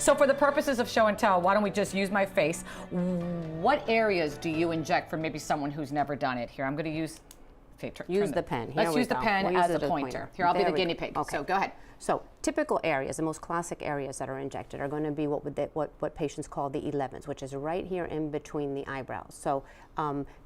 So for the purposes of show and tell, why don't we just use my face? What areas do you inject for maybe someone who's never done it? Here, I'm going to use... Use the pen. Let's use the pen as the pointer. Here, I'll be the guinea pig. Okay. So go ahead. So typical areas, the most classic areas that are injected are going to be what patients call the 11s, which is right here in between the eyebrows. So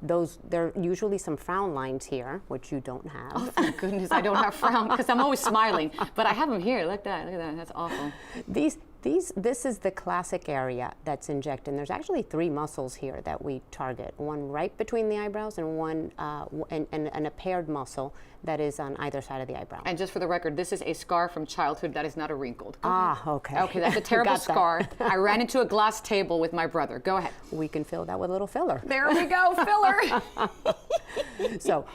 there are usually some frown lines here, which you don't have. Oh, thank goodness I don't have frown, because I'm always smiling. But I have them here. Look at that. Look at that. That's awful. This is the classic area that's injected. And there's actually 3 muscles here that we target. One right between the eyebrows and one and a paired muscle that is on either side of the eyebrow. And just for the record, this is a scar from childhood that is not a wrinkled. Okay. Okay, that's a terrible scar. I ran into a glass table with my brother. Go ahead. We can fill that with a little filler. There we go, filler. So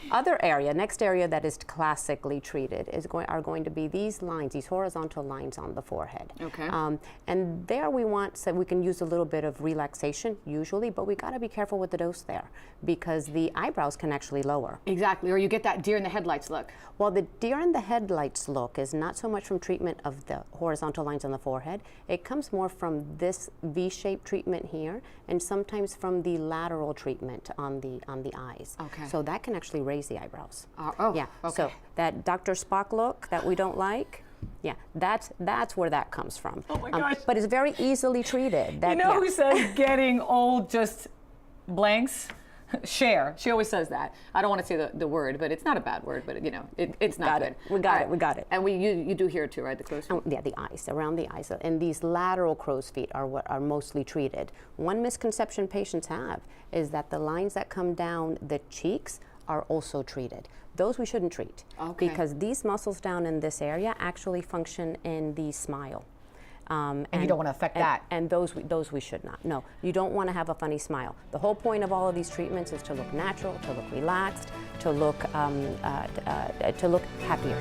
next area that is classically treated are going to be these lines, these horizontal lines on the forehead. Okay. And there we can use a little bit of relaxation usually, but we got to be careful with the dose there because the eyebrows can actually lower. Exactly, or you get that deer in the headlights look. Well, the deer in the headlights look is not so much from treatment of the horizontal lines on the forehead. It comes more from this V-shaped treatment here, and sometimes from the lateral treatment on the eyes. Okay. So that can actually raise the eyebrows. Yeah. Okay. So that Dr. Spock look that we don't like. Yeah, that's where that comes from. Oh my gosh. But it's very easily treated. Who says getting old just blanks? Cher. She always says that. I don't want to say the word, but it's not a bad word, but it's not good. We got it. And you do here too, right? The crow's feet? Yeah, the eyes, around the eyes. And these lateral crow's feet are what are mostly treated. One misconception patients have is that the lines that come down the cheeks are also treated. Those we shouldn't treat because these muscles down in this area actually function in the smile. And you don't want to affect that. And those we should not. No, you don't want to have a funny smile. The whole point of all of these treatments is to look natural, to look relaxed, to look happier.